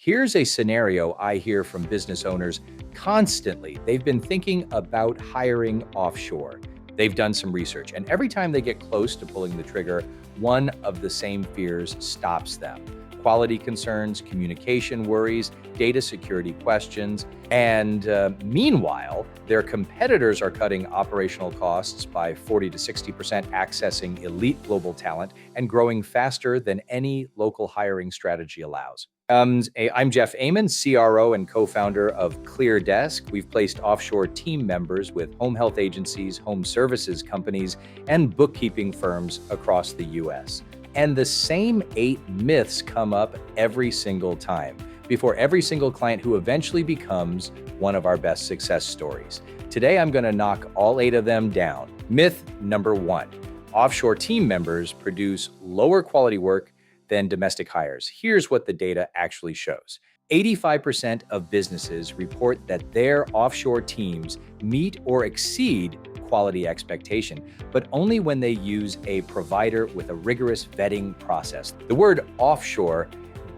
Here's a scenario I hear from business owners constantly. They've been thinking about hiring offshore. They've done some research, and every time they get close to pulling the trigger, one of the same fears stops them. Quality concerns, communication worries, data security questions, and meanwhile, their competitors are cutting operational costs by 40 to 60%, accessing elite global talent, and growing faster than any local hiring strategy allows. I'm Jeff Amon, CRO and co-founder of ClearDesk. We've placed offshore team members with home health agencies, home services companies, and bookkeeping firms across the US. And the same 8 myths come up every single time before every single client who eventually becomes one of our best success stories. Today, I'm going to knock all 8 of them down. Myth number 1, offshore team members produce lower quality work than domestic hires. Here's what the data actually shows. 85% of businesses report that their offshore teams meet or exceed quality expectation, but only when they use a provider with a rigorous vetting process. The word offshore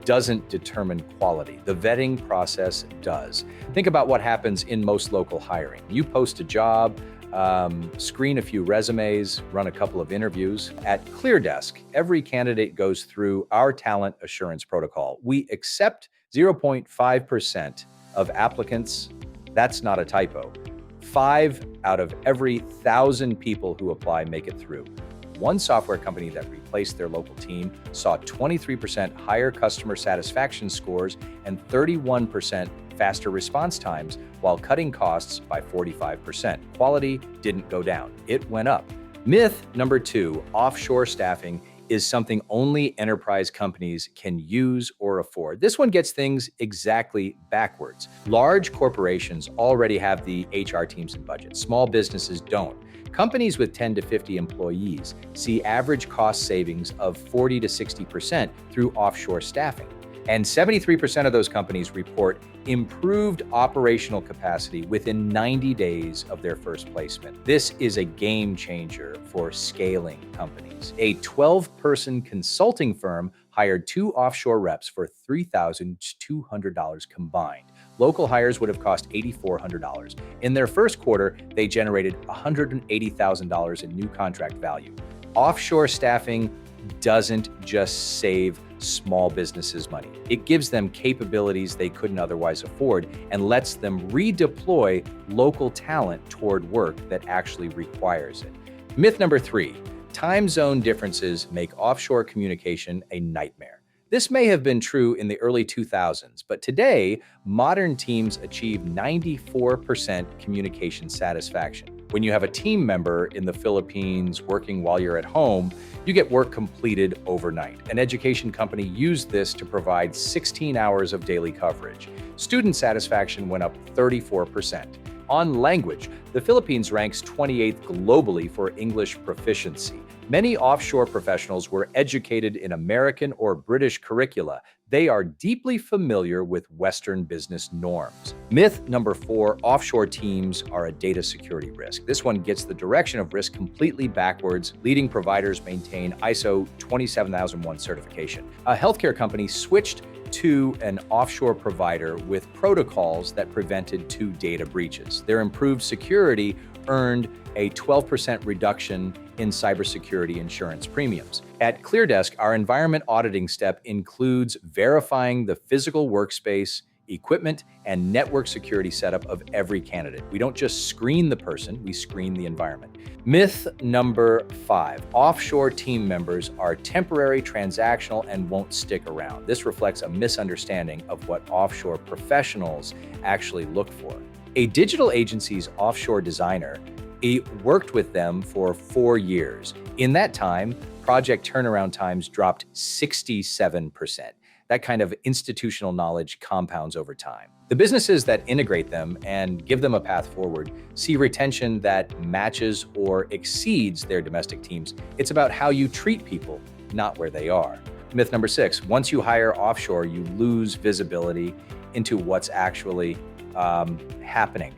doesn't determine quality. The vetting process does. Think about what happens in most local hiring. You post a job, screen a few resumes, run a couple of interviews. At ClearDesk, every candidate goes through our talent assurance protocol. We accept 0.5% of applicants. That's not a typo. 5 out of every 1,000 people who apply make it through. One software company that replaced their local team saw 23% higher customer satisfaction scores and 31% faster response times while cutting costs by 45%. Quality didn't go down, it went up. Myth number 2, offshore staffing is something only enterprise companies can use or afford. This one gets things exactly backwards. Large corporations already have the HR teams and budgets. Small businesses don't. Companies with 10 to 50 employees see average cost savings of 40 to 60% through offshore staffing. And 73% of those companies report improved operational capacity within 90 days of their first placement. This is a game changer for scaling companies. A 12-person consulting firm hired 2 offshore reps for $3,200 combined. Local hires would have cost $8,400. In their first quarter, they generated $180,000 in new contract value. Offshore staffing doesn't just save small businesses money. It gives them capabilities they couldn't otherwise afford and lets them redeploy local talent toward work that actually requires it. Myth number 3, time zone differences make offshore communication a nightmare. This may have been true in the early 2000s, but today, modern teams achieve 94% communication satisfaction. When you have a team member in the Philippines working while you're at home, you get work completed overnight. An education company used this to provide 16 hours of daily coverage. Student satisfaction went up 34%. On language, the Philippines ranks 28th globally for English proficiency. Many offshore professionals were educated in American or British curricula. They are deeply familiar with Western business norms. Myth number 4, offshore teams are a data security risk. This one gets the direction of risk completely backwards. Leading providers maintain ISO 27001 certification. A healthcare company switched to an offshore provider with protocols that prevented 2 data breaches. Their improved security earned a 12% reduction in cybersecurity insurance premiums. At ClearDesk, our environment auditing step includes verifying the physical workspace, equipment, and network security setup of every candidate. We don't just screen the person, we screen the environment. Myth number 5, offshore team members are temporary, transactional, and won't stick around. This reflects a misunderstanding of what offshore professionals actually look for. A digital agency's offshore designer worked with them for 4 years. In that time, project turnaround times dropped 67%. That kind of institutional knowledge compounds over time. The businesses that integrate them and give them a path forward see retention that matches or exceeds their domestic teams. It's about how you treat people, not where they are. Myth number 6, once you hire offshore, you lose visibility into what's actually happening.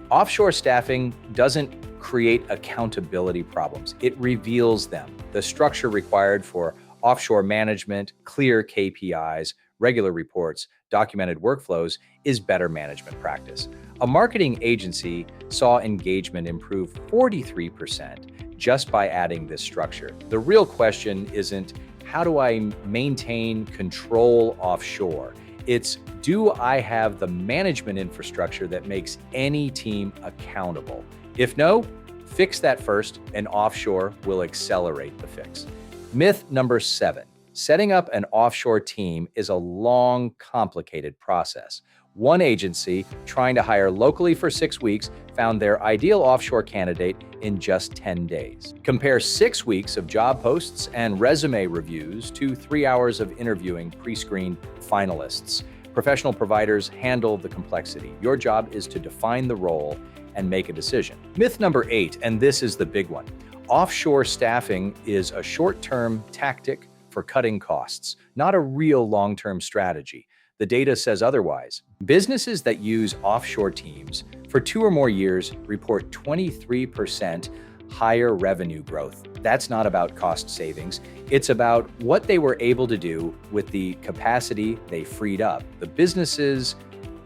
Offshore staffing doesn't create accountability problems. It reveals them. The structure required for offshore management, clear KPIs, regular reports documented workflows is better management practice. A marketing agency saw engagement improve 43% just by adding this structure. The real question isn't, how do I maintain control offshore? It's, do I have the management infrastructure that makes any team accountable? If no, fix that first, and offshore will accelerate the fix. Myth number 7. Setting up an offshore team is a long, complicated process. One agency trying to hire locally for 6 weeks found their ideal offshore candidate in just 10 days. Compare 6 weeks of job posts and resume reviews to 3 hours of interviewing pre-screened finalists. Professional providers handle the complexity. Your job is to define the role and make a decision. Myth number 8, and this is the big one. Offshore staffing is a short-term tactic for cutting costs, not a real long-term strategy. The data says otherwise. Businesses that use offshore teams for 2 or more years report 23% higher revenue growth. That's not about cost savings. It's about what they were able to do with the capacity they freed up. The businesses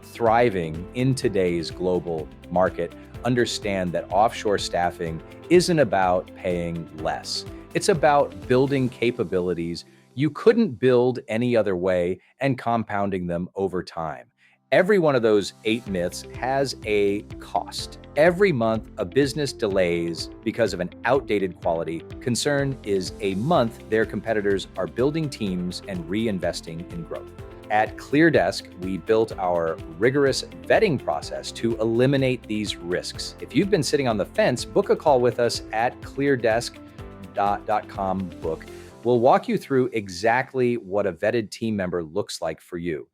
thriving in today's global market understand that offshore staffing isn't about paying less. It's about building capabilities you couldn't build any other way and compounding them over time. Every one of those 8 myths has a cost. Every month a business delays because of an outdated quality concern is a month their competitors are building teams and reinvesting in growth. At ClearDesk, we built our rigorous vetting process to eliminate these risks. If you've been sitting on the fence, book a call with us at cleardesk.com book. We'll walk you through exactly what a vetted team member looks like for you.